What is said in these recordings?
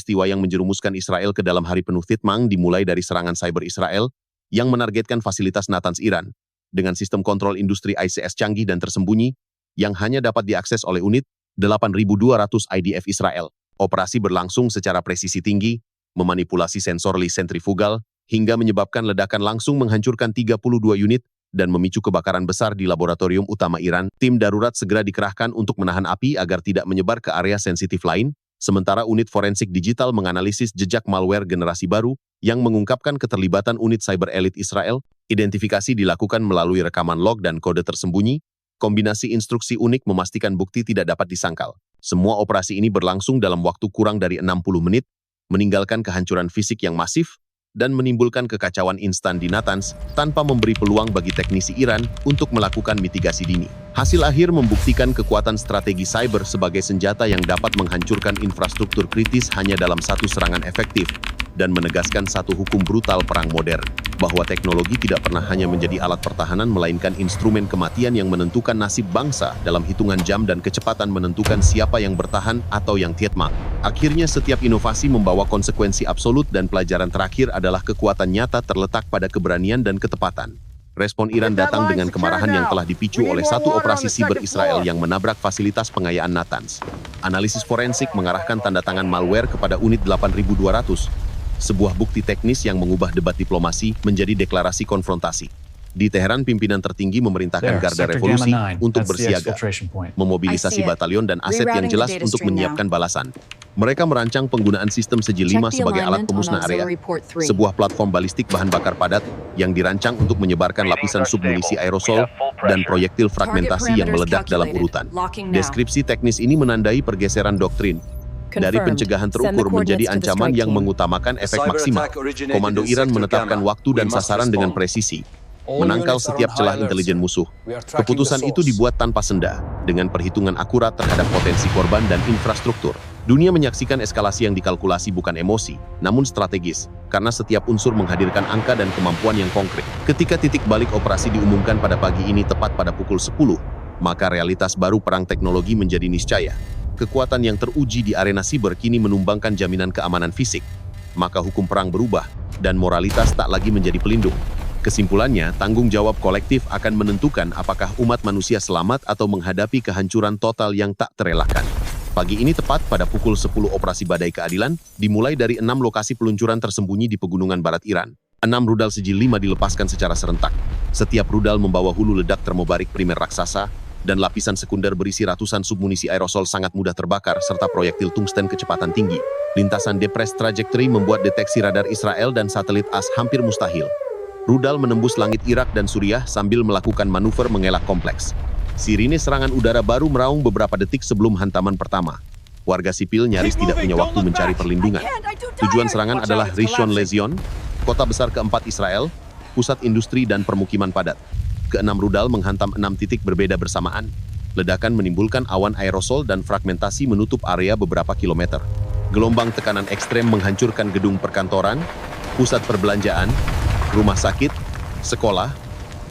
peristiwa yang menjerumuskan Israel ke dalam hari penuh fitnah dimulai dari serangan cyber Israel yang menargetkan fasilitas Natanz Iran dengan sistem kontrol industri ICS canggih dan tersembunyi yang hanya dapat diakses oleh unit 8.200 IDF Israel. Operasi berlangsung secara presisi tinggi, memanipulasi sensor sentrifugal, hingga menyebabkan ledakan langsung menghancurkan 32 unit dan memicu kebakaran besar di laboratorium utama Iran. Tim darurat segera dikerahkan untuk menahan api agar tidak menyebar ke area sensitif lain, sementara unit forensik digital menganalisis jejak malware generasi baru yang mengungkapkan keterlibatan unit cyber elit Israel. Identifikasi dilakukan melalui rekaman log dan kode tersembunyi. Kombinasi instruksi unik memastikan bukti tidak dapat disangkal. Semua operasi ini berlangsung dalam waktu kurang dari 60 menit, meninggalkan kehancuran fisik yang masif dan menimbulkan kekacauan instan di Natanz tanpa memberi peluang bagi teknisi Iran untuk melakukan mitigasi dini. Hasil akhir membuktikan kekuatan strategi cyber sebagai senjata yang dapat menghancurkan infrastruktur kritis hanya dalam satu serangan efektif dan menegaskan satu hukum brutal perang modern, bahwa teknologi tidak pernah hanya menjadi alat pertahanan melainkan instrumen kematian yang menentukan nasib bangsa dalam hitungan jam dan kecepatan menentukan siapa yang bertahan atau yang tietmak. Akhirnya setiap inovasi membawa konsekuensi absolut dan pelajaran terakhir adalah kekuatan nyata terletak pada keberanian dan ketepatan. Respon Iran datang dengan kemarahan yang telah dipicu oleh satu operasi siber Israel yang menabrak fasilitas pengayaan Natanz. Analisis forensik mengarahkan tanda tangan malware kepada unit 8.200, sebuah bukti teknis yang mengubah debat diplomasi menjadi deklarasi konfrontasi. Di Teheran, pimpinan tertinggi memerintahkan Garda Revolusi untuk bersiaga, memobilisasi batalion dan aset yang jelas untuk menyiapkan balasan. Mereka merancang penggunaan sistem Sijil 5 sebagai alat pemusnah area, sebuah platform balistik bahan bakar padat yang dirancang untuk menyebarkan lapisan submunisi aerosol dan proyektil fragmentasi yang meledak dalam urutan. Deskripsi teknis ini menandai pergeseran doktrin dari pencegahan terukur menjadi ancaman yang mengutamakan efek maksimal. Komando Iran menetapkan waktu dan sasaran dengan presisi, menangkal setiap celah intelijen musuh. Keputusan itu dibuat tanpa senda, dengan perhitungan akurat terhadap potensi korban dan infrastruktur. Dunia menyaksikan eskalasi yang dikalkulasi bukan emosi, namun strategis, karena setiap unsur menghadirkan angka dan kemampuan yang konkret. Ketika titik balik operasi diumumkan pada pagi ini tepat pada pukul 10, maka realitas baru perang teknologi menjadi niscaya. Kekuatan yang teruji di arena siber kini menumbangkan jaminan keamanan fisik. Maka hukum perang berubah, dan moralitas tak lagi menjadi pelindung. Kesimpulannya, tanggung jawab kolektif akan menentukan apakah umat manusia selamat atau menghadapi kehancuran total yang tak terelakkan. Pagi ini tepat pada pukul 10 operasi Badai Keadilan, dimulai dari 6 lokasi peluncuran tersembunyi di pegunungan barat Iran. 6 rudal Sijil 5 dilepaskan secara serentak. Setiap rudal membawa hulu ledak termobarik primer raksasa, dan lapisan sekunder berisi ratusan submunisi aerosol sangat mudah terbakar serta proyektil tungsten kecepatan tinggi. Lintasan depres trajectory membuat deteksi radar Israel dan satelit AS hampir mustahil. Rudal menembus langit Irak dan Suriah sambil melakukan manuver mengelak kompleks. Sirine serangan udara baru meraung beberapa detik sebelum hantaman pertama. Warga sipil nyaris tidak punya waktu mencari perlindungan. Tujuan serangan adalah Rishon LeZion, kota besar keempat Israel, pusat industri dan permukiman padat. Keenam rudal menghantam 6 titik berbeda bersamaan. Ledakan menimbulkan awan aerosol dan fragmentasi menutup area beberapa kilometer. Gelombang tekanan ekstrem menghancurkan gedung perkantoran, pusat perbelanjaan, rumah sakit, sekolah,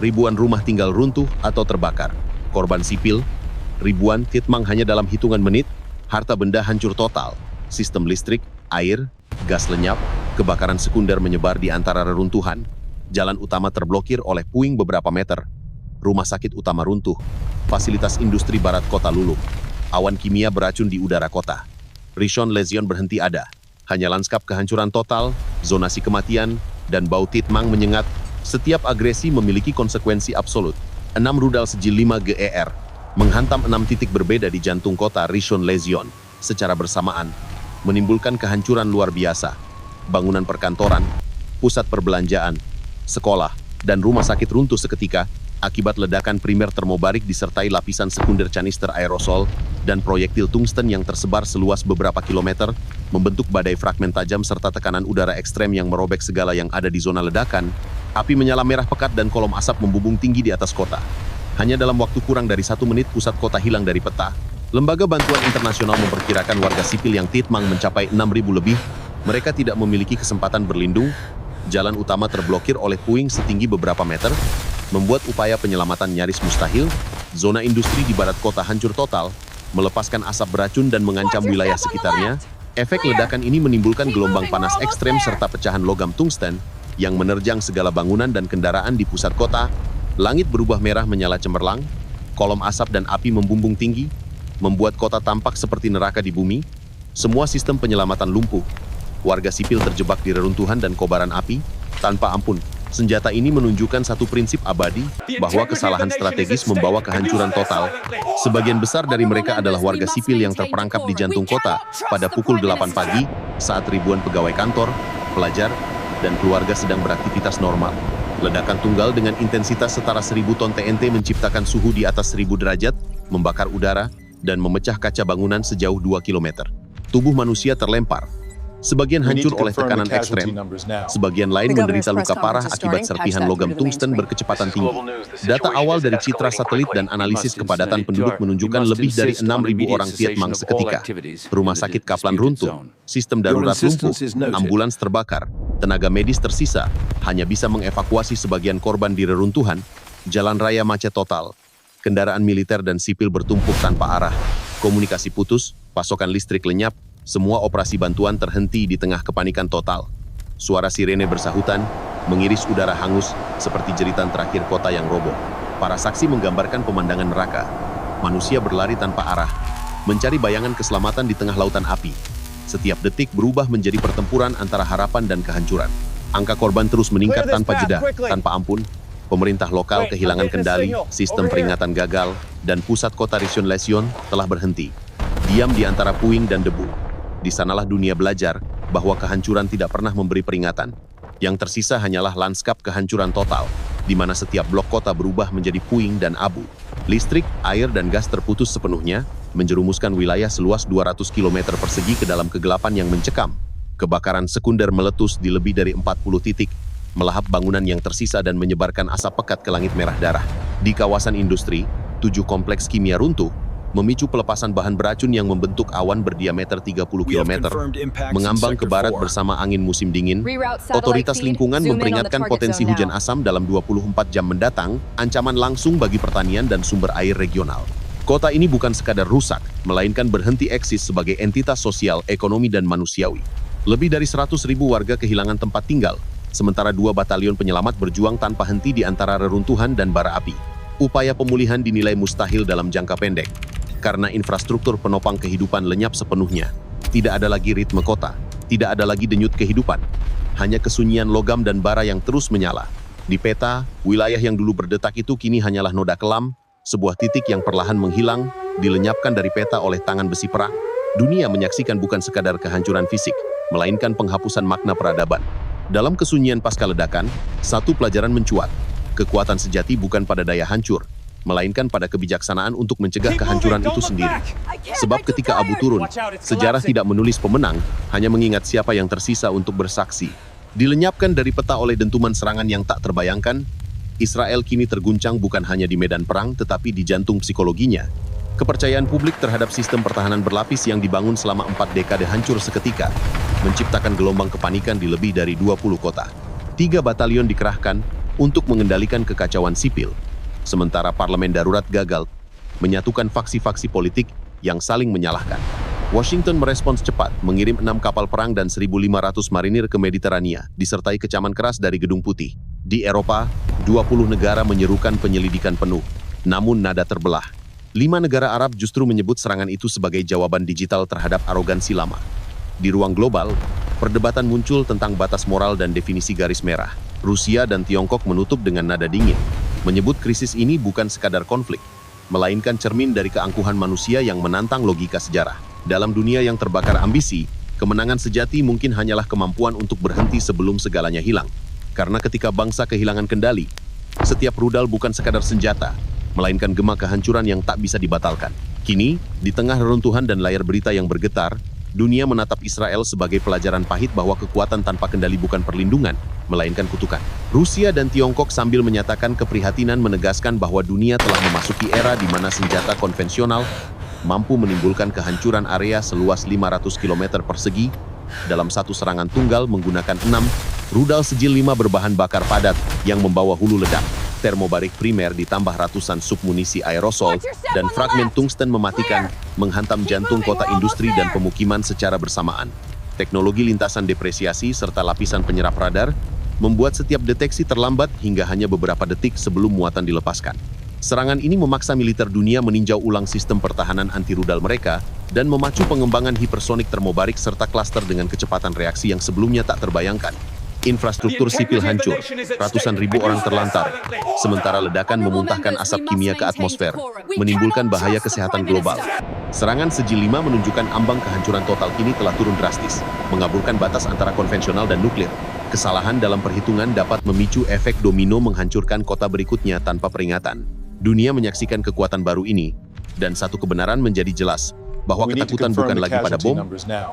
ribuan rumah tinggal runtuh atau terbakar. Korban sipil, ribuan titmang hanya dalam hitungan menit, harta benda hancur total, sistem listrik, air, gas lenyap, kebakaran sekunder menyebar di antara reruntuhan, jalan utama terblokir oleh puing beberapa meter, rumah sakit utama runtuh, fasilitas industri barat kota luluh, awan kimia beracun di udara kota. Rishon LeZion berhenti ada, hanya lanskap kehancuran total, zonasi kematian, dan bau titmang menyengat. Setiap agresi memiliki konsekuensi absolut. 6 rudal Sijil 5 GER menghantam 6 titik berbeda di jantung kota Rishon LeZion secara bersamaan, menimbulkan kehancuran luar biasa. Bangunan perkantoran, pusat perbelanjaan, sekolah, dan rumah sakit runtuh seketika akibat ledakan primer termobarik disertai lapisan sekunder kanister aerosol dan proyektil tungsten yang tersebar seluas beberapa kilometer, membentuk badai fragmen tajam serta tekanan udara ekstrem yang merobek segala yang ada di zona ledakan. Api menyala merah pekat dan kolom asap membubung tinggi di atas kota. Hanya dalam waktu kurang dari 1 menit pusat kota hilang dari peta. Lembaga bantuan internasional memperkirakan warga sipil yang titmang mencapai 6.000 lebih. Mereka tidak memiliki kesempatan berlindung. Jalan utama terblokir oleh puing setinggi beberapa meter, membuat upaya penyelamatan nyaris mustahil. Zona industri di barat kota hancur total, melepaskan asap beracun dan mengancam wilayah sekitarnya. Efek ledakan ini menimbulkan gelombang panas ekstrem serta pecahan logam tungsten yang menerjang segala bangunan dan kendaraan di pusat kota. Langit berubah merah menyala cemerlang, kolom asap dan api membumbung tinggi, membuat kota tampak seperti neraka di bumi. Semua sistem penyelamatan lumpuh. Warga sipil terjebak di reruntuhan dan kobaran api. Tanpa ampun, senjata ini menunjukkan satu prinsip abadi bahwa kesalahan strategis membawa kehancuran total. Sebagian besar dari mereka adalah warga sipil yang terperangkap di jantung kota pada pukul 8 pagi saat ribuan pegawai kantor, pelajar, dan keluarga sedang beraktivitas normal. Ledakan tunggal dengan intensitas setara 1000 ton TNT menciptakan suhu di atas 1000 derajat, membakar udara, dan memecah kaca bangunan sejauh 2 km. Tubuh manusia terlempar. Sebagian hancur oleh tekanan ekstrem, sebagian lain menderita luka parah akibat serpihan logam tungsten berkecepatan tinggi. Data awal dari citra satelit dan analisis kepadatan penduduk menunjukkan lebih dari 6.000 orang Vietnam seketika. Rumah sakit Kaplan runtuh, sistem darurat lumpuh, ambulans terbakar, tenaga medis tersisa, hanya bisa mengevakuasi sebagian korban di reruntuhan, jalan raya macet total, kendaraan militer dan sipil bertumpuk tanpa arah, komunikasi putus, pasokan listrik lenyap, semua operasi bantuan terhenti di tengah kepanikan total. Suara sirene bersahutan, mengiris udara hangus seperti jeritan terakhir kota yang roboh. Para saksi menggambarkan pemandangan neraka. Manusia berlari tanpa arah, mencari bayangan keselamatan di tengah lautan api. Setiap detik berubah menjadi pertempuran antara harapan dan kehancuran. Angka korban terus meningkat tanpa jeda, tanpa ampun. Pemerintah lokal kehilangan kendali, sistem peringatan gagal, dan pusat kota Ration Lesion telah berhenti. Diam di antara puing dan debu. Di sanalah dunia belajar bahwa kehancuran tidak pernah memberi peringatan. Yang tersisa hanyalah lanskap kehancuran total, di mana setiap blok kota berubah menjadi puing dan abu. Listrik, air, dan gas terputus sepenuhnya, menjerumuskan wilayah seluas 200 km persegi ke dalam kegelapan yang mencekam. Kebakaran sekunder meletus di lebih dari 40 titik, melahap bangunan yang tersisa dan menyebarkan asap pekat ke langit merah darah. Di kawasan industri, 7 kompleks kimia runtuh, memicu pelepasan bahan beracun yang membentuk awan berdiameter 30 km, mengambang ke barat bersama angin musim dingin. Otoritas lingkungan memperingatkan potensi hujan asam dalam 24 jam mendatang, ancaman langsung bagi pertanian dan sumber air regional. Kota ini bukan sekadar rusak, melainkan berhenti eksis sebagai entitas sosial, ekonomi, dan manusiawi. Lebih dari 100.000 warga kehilangan tempat tinggal, sementara 2 batalion penyelamat berjuang tanpa henti di antara reruntuhan dan bara api. Upaya pemulihan dinilai mustahil dalam jangka pendek, karena infrastruktur penopang kehidupan lenyap sepenuhnya. Tidak ada lagi ritme kota, tidak ada lagi denyut kehidupan, hanya kesunyian logam dan bara yang terus menyala. Di peta, wilayah yang dulu berdetak itu kini hanyalah noda kelam, sebuah titik yang perlahan menghilang, dilenyapkan dari peta oleh tangan besi perang. Dunia menyaksikan bukan sekadar kehancuran fisik, melainkan penghapusan makna peradaban. Dalam kesunyian pasca ledakan, satu pelajaran mencuat. Kekuatan sejati bukan pada daya hancur, melainkan pada kebijaksanaan untuk mencegah kehancuran itu sendiri. Sebab ketika abu turun, sejarah tidak menulis pemenang, hanya mengingat siapa yang tersisa untuk bersaksi. Dilenyapkan dari peta oleh dentuman serangan yang tak terbayangkan, Israel kini terguncang bukan hanya di medan perang tetapi di jantung psikologinya. Kepercayaan publik terhadap sistem pertahanan berlapis yang dibangun selama 4 dekade hancur seketika, menciptakan gelombang kepanikan di lebih dari 20 kota. 3 batalion dikerahkan untuk mengendalikan kekacauan sipil. Sementara parlemen darurat gagal menyatukan faksi-faksi politik yang saling menyalahkan. Washington merespons cepat, mengirim 6 kapal perang dan 1.500 marinir ke Mediterania, disertai kecaman keras dari Gedung Putih. Di Eropa, 20 negara menyerukan penyelidikan penuh, namun nada terbelah. 5 negara Arab justru menyebut serangan itu sebagai jawaban digital terhadap arogansi lama. Di ruang global, perdebatan muncul tentang batas moral dan definisi garis merah. Rusia dan Tiongkok menutup dengan nada dingin, menyebut krisis ini bukan sekadar konflik, melainkan cermin dari keangkuhan manusia yang menantang logika sejarah. Dalam dunia yang terbakar ambisi, kemenangan sejati mungkin hanyalah kemampuan untuk berhenti sebelum segalanya hilang. Karena ketika bangsa kehilangan kendali, setiap rudal bukan sekadar senjata, melainkan gema kehancuran yang tak bisa dibatalkan. Kini, di tengah reruntuhan dan layar berita yang bergetar, dunia menatap Israel sebagai pelajaran pahit bahwa kekuatan tanpa kendali bukan perlindungan, melainkan kutukan. Rusia dan Tiongkok sambil menyatakan keprihatinan menegaskan bahwa dunia telah memasuki era di mana senjata konvensional mampu menimbulkan kehancuran area seluas 500 km persegi dalam satu serangan tunggal menggunakan 6 rudal sijil 5 berbahan bakar padat yang membawa hulu ledak. termobarik primer ditambah ratusan submunisi aerosol dan fragmen tungsten mematikan menghantam jantung kota industri dan pemukiman secara bersamaan. Teknologi lintasan depresiasi serta lapisan penyerap radar membuat setiap deteksi terlambat hingga hanya beberapa detik sebelum muatan dilepaskan. Serangan ini memaksa militer dunia meninjau ulang sistem pertahanan anti-rudal mereka dan memacu pengembangan hipersonik termobarik serta klaster dengan kecepatan reaksi yang sebelumnya tak terbayangkan. Infrastruktur sipil hancur, ratusan ribu orang terlantar, sementara ledakan memuntahkan asap kimia ke atmosfer, menimbulkan bahaya kesehatan global. Serangan Sejil 5 menunjukkan ambang kehancuran total kini telah turun drastis, mengaburkan batas antara konvensional dan nuklir. Kesalahan dalam perhitungan dapat memicu efek domino menghancurkan kota berikutnya tanpa peringatan. Dunia menyaksikan kekuatan baru ini, dan satu kebenaran menjadi jelas, bahwa ketakutan bukan lagi pada bom,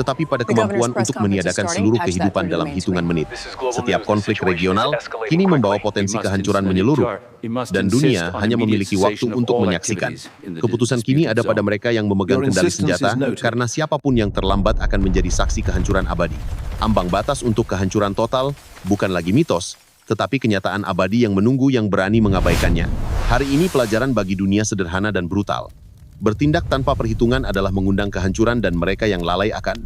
tetapi pada kemampuan untuk meniadakan seluruh kehidupan dalam hitungan menit. Setiap konflik regional kini membawa potensi kehancuran menyeluruh, dan dunia hanya memiliki waktu untuk menyaksikan. Keputusan kini ada pada mereka yang memegang kendali senjata, karena siapapun yang terlambat akan menjadi saksi kehancuran abadi. Ambang batas untuk kehancuran total bukan lagi mitos, tetapi kenyataan abadi yang menunggu yang berani mengabaikannya. Hari ini pelajaran bagi dunia sederhana dan brutal. Bertindak tanpa perhitungan adalah mengundang kehancuran dan mereka yang lalai akan